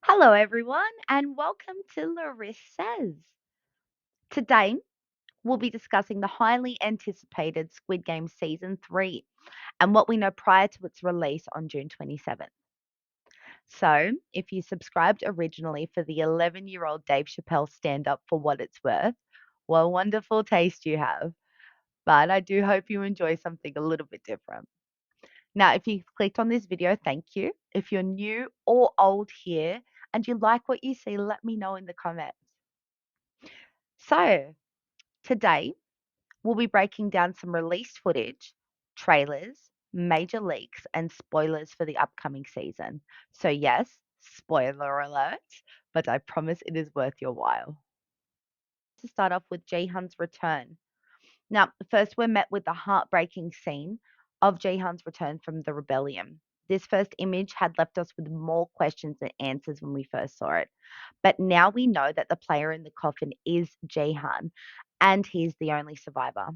Hello, everyone, and welcome to Larissa Says. Today, we'll be discussing the highly anticipated Squid Game Season 3 and what we know prior to its release on June 27th. So, if you subscribed originally for the 11-year-old Dave Chappelle stand up for what it's worth, well, wonderful taste you have. But I do hope you enjoy something a little bit different. Now, if you clicked on this video, thank you. If you're new or old here and you like what you see, let me know in the comments. So, today we'll be breaking down some released footage, trailers, major leaks, and spoilers for the upcoming season. So, yes, spoiler alert, but I promise it is worth your while. To start off with Jaehan's return. Now, first, we're met with the heartbreaking scene of Jaehan's return from the rebellion. This first image had left us with more questions than answers when we first saw it. But now we know that the player in the coffin is Jaehan, and he's the only survivor.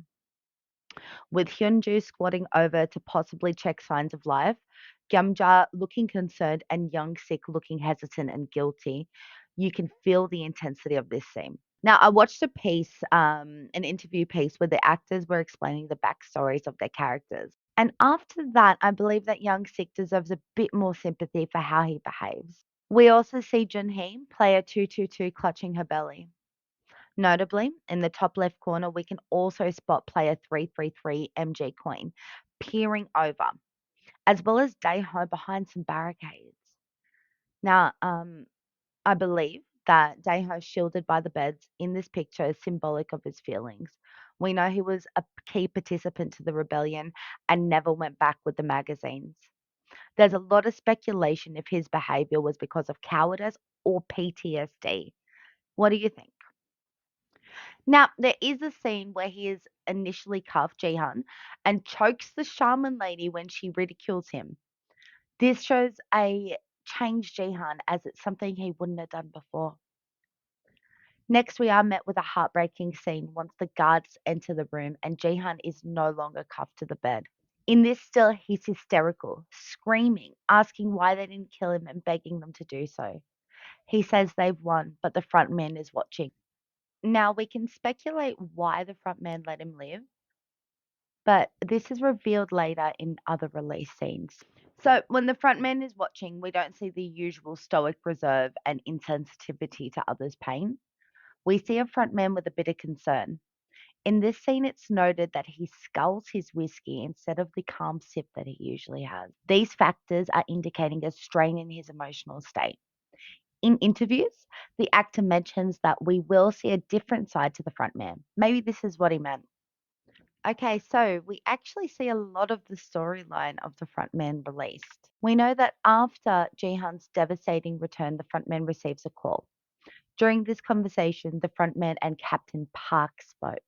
With Hyunju squatting over to possibly check signs of life, Gyamja looking concerned, and Young Sik looking hesitant and guilty, you can feel the intensity of this scene. Now, I watched a piece, an interview piece where the actors were explaining the backstories of their characters. And after that, I believe that Young Sik deserves a bit more sympathy for how he behaves. We also see Junhee, player 222, clutching her belly. Notably, in the top left corner, we can also spot player 333, MG Coin, peering over, as well as Daeho behind some barricades. Now, I believe that Daeho, shielded by the beds in this picture, is symbolic of his feelings. We know he was a key participant to the rebellion and never went back with the magazines. There's a lot of speculation if his behavior was because of cowardice or PTSD. What do you think? Now, there is a scene where he is initially cuffed, Jihan, and chokes the shaman lady when she ridicules him. This shows a changed Jihan, as it's something he wouldn't have done before. Next, we are met with a heartbreaking scene once the guards enter the room and Jihan is no longer cuffed to the bed. In this still, he's hysterical, screaming, asking why they didn't kill him and begging them to do so. He says they've won, but the front man is watching. Now, we can speculate why the front man let him live, but this is revealed later in other release scenes. So, when the front man is watching, we don't see the usual stoic reserve and insensitivity to others' pain. We see a front man with a bit of concern. In this scene, it's noted that he sculls his whiskey instead of the calm sip that he usually has. These factors are indicating a strain in his emotional state. In interviews, the actor mentions that we will see a different side to the front man. Maybe this is what he meant. Okay, so we actually see a lot of the storyline of the frontman released. We know that after Jihan's devastating return, the frontman receives a call. During this conversation, the frontman and Captain Park spoke,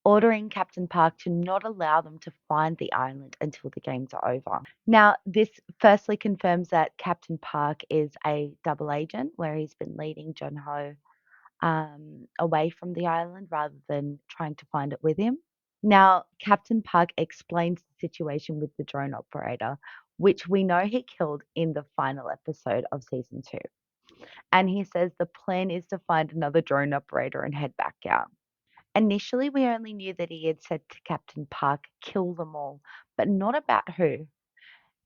ordering Captain Park to not allow them to find the island until the games are over. Now, this firstly confirms that Captain Park is a double agent, where he's been leading Jun Ho away from the island rather than trying to find it with him. Now, Captain Park explains the situation with the drone operator, which we know he killed in the final episode of season 2. And he says the plan is to find another drone operator and head back out. Initially, we only knew that he had said to Captain Park, kill them all, but not about who.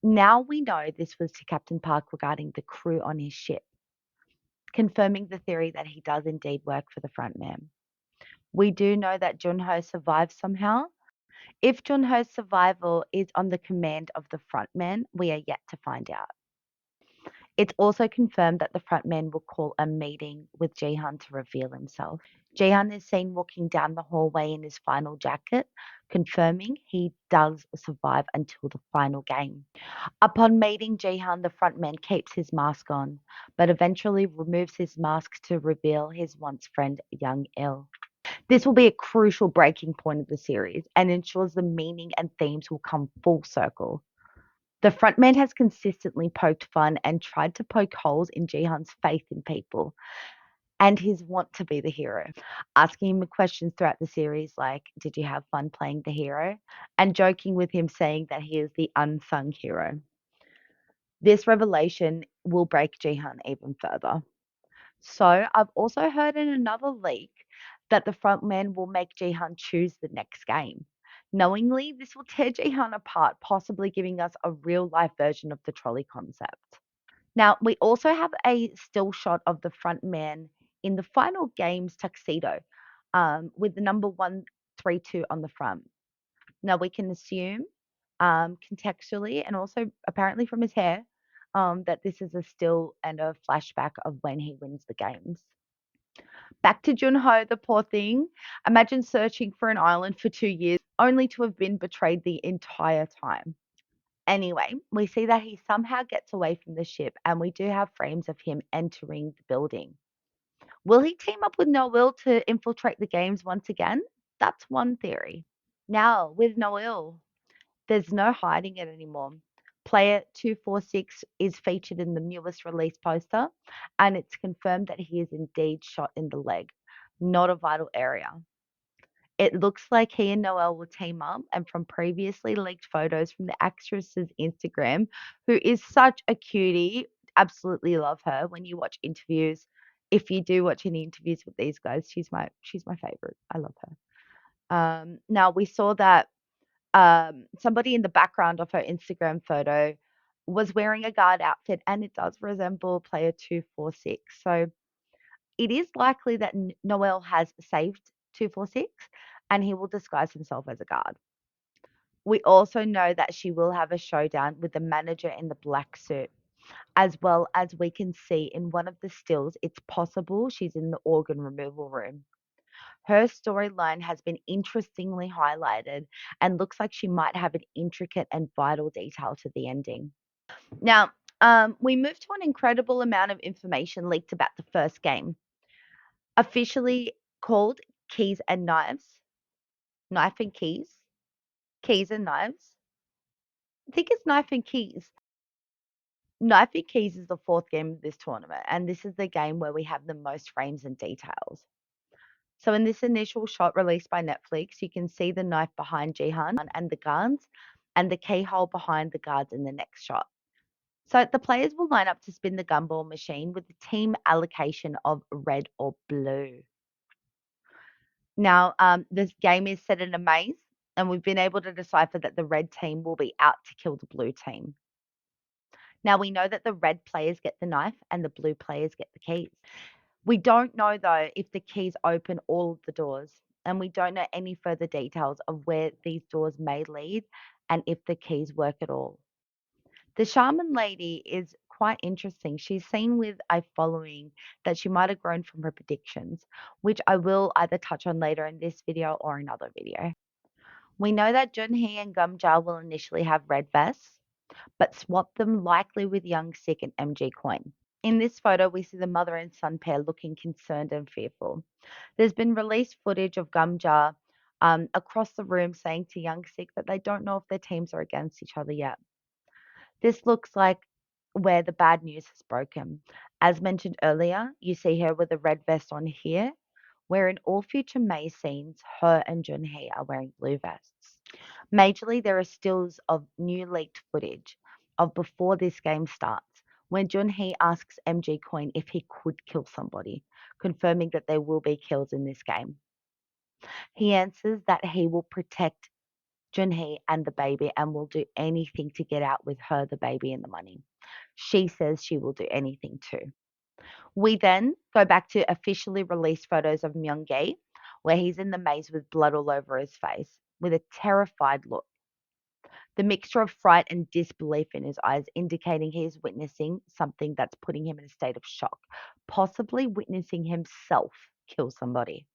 Now we know this was to Captain Park regarding the crew on his ship, confirming the theory that he does indeed work for the front man. We do know that Junho survives somehow. If Junho's survival is on the command of the frontman, we are yet to find out. It's also confirmed that the frontman will call a meeting with Jihan to reveal himself. Jihan is seen walking down the hallway in his final jacket, confirming he does survive until the final game. Upon meeting Jihan, the frontman keeps his mask on, but eventually removes his mask to reveal his once friend Young Il. This will be a crucial breaking point of the series and ensures the meaning and themes will come full circle. The frontman has consistently poked fun and tried to poke holes in Jihan's faith in people and his want to be the hero, asking him questions throughout the series like, did you have fun playing the hero? And joking with him saying that he is the unsung hero. This revelation will break Jihan even further. So I've also heard in another leak that the frontman will make Jihan choose the next game. Knowingly, this will tear Jihan apart, possibly giving us a real life version of the trolley concept. Now, we also have a still shot of the frontman in the final game's tuxedo with the number 132 on the front. Now, we can assume contextually and also apparently from his hair that this is a still and a flashback of when he wins the games. Back to Junho, the poor thing. Imagine searching for an island for 2 years only to have been betrayed the entire time. Anyway, we see that he somehow gets away from the ship, and we do have frames of him entering the building. Will he team up with Noel to infiltrate the games once again? That's one theory. Now, with Noel, there's no hiding it anymore. Player 246 is featured in the newest release poster, and it's confirmed that he is indeed shot in the leg, not a vital area. It looks like he and Noel will team up, and from previously leaked photos from the actress's Instagram, who is such a cutie, absolutely love her. When you watch interviews, if you do watch any interviews with these guys, she's my favorite. I love her. Now we saw that somebody in the background of her Instagram photo was wearing a guard outfit, and it does resemble player 246. So it is likely that Noel has saved 246 and he will disguise himself as a guard. We also know that she will have a showdown with the manager in the black suit, as well as we can see in one of the stills, it's possible she's in the organ removal room. Her storyline has been interestingly highlighted and looks like she might have an intricate and vital detail to the ending. Now, we move to an incredible amount of information leaked about the first game, officially called Keys and Knives. Knife and Keys. Keys and Knives. I think it's Knife and Keys. Knife and Keys is the fourth game of this tournament, and this is the game where we have the most frames and details. So in this initial shot released by Netflix, you can see the knife behind Jihan and the guards, and the keyhole behind the guards in the next shot. So the players will line up to spin the gumball machine with the team allocation of red or blue. Now, this game is set in a maze, and we've been able to decipher that the red team will be out to kill the blue team. Now, we know that the red players get the knife and the blue players get the keys. We don't know, though, if the keys open all of the doors, and we don't know any further details of where these doors may lead and if the keys work at all. The shaman lady is quite interesting. She's seen with a following that she might have grown from her predictions, which I will either touch on later in this video or another video. We know that Junhee and Gumja will initially have red vests, but swap them likely with Young Sik and MG Coin. In this photo, we see the mother and son pair looking concerned and fearful. There's been released footage of Gumja across the room saying to Young Sik that they don't know if their teams are against each other yet. This looks like where the bad news has broken. As mentioned earlier, you see her with a red vest on here, where in all future May scenes, her and Junhee are wearing blue vests. Majorly, there are stills of new leaked footage of before this game starts, when Junhee asks MG Coin if he could kill somebody, confirming that there will be kills in this game. He answers that he will protect Junhee and the baby and will do anything to get out with her, the baby, and the money. She says she will do anything too. We then go back to officially released photos of Myung-gae, where he's in the maze with blood all over his face, with a terrified look. The mixture of fright and disbelief in his eyes indicating he is witnessing something that's putting him in a state of shock, possibly witnessing himself kill somebody.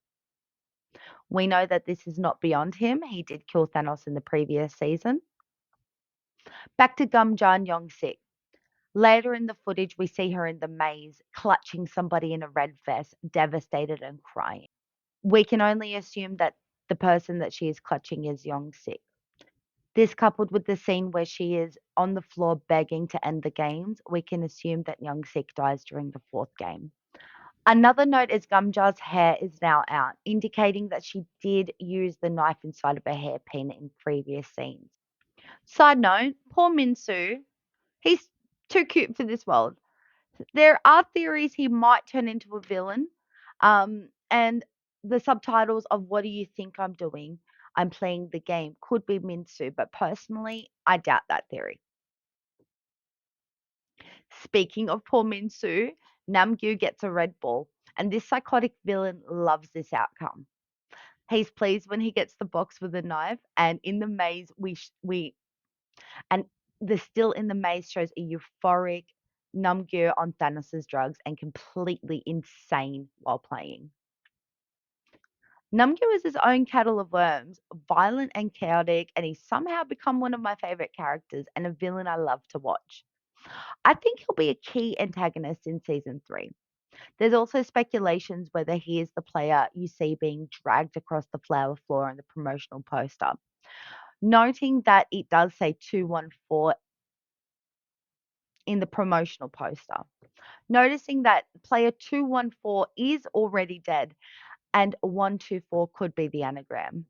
We know that this is not beyond him. He did kill Thanos in the previous season. Back to Gumjan Yongsik. Later in the footage, we see her in the maze, clutching somebody in a red vest, devastated and crying. We can only assume that the person that she is clutching is Yongsik. This coupled with the scene where she is on the floor begging to end the games, we can assume that Youngsik dies during the fourth game. Another note is Gumja's hair is now out, indicating that she did use the knife inside of her hairpin in previous scenes. Side note, poor Minsu, he's too cute for this world. There are theories he might turn into a villain. And the subtitles of "What do you think I'm doing? I'm playing the game" could be Minsu, but personally, I doubt that theory. Speaking of poor Minsu, Namgyu gets a red ball, and this psychotic villain loves this outcome. He's pleased when he gets the box with a knife, and in the maze, we and the still in the maze shows a euphoric Namgyu on Thanos' drugs and completely insane while playing. Namgyu is his own kettle of worms, violent and chaotic, and he's somehow become one of my favorite characters and a villain I love to watch. I think he'll be a key antagonist in season 3. There's also speculations whether he is the player you see being dragged across the flower floor on the promotional poster. Noting that it does say 214 in the promotional poster. Noticing that player 214 is already dead and 124 could be the anagram.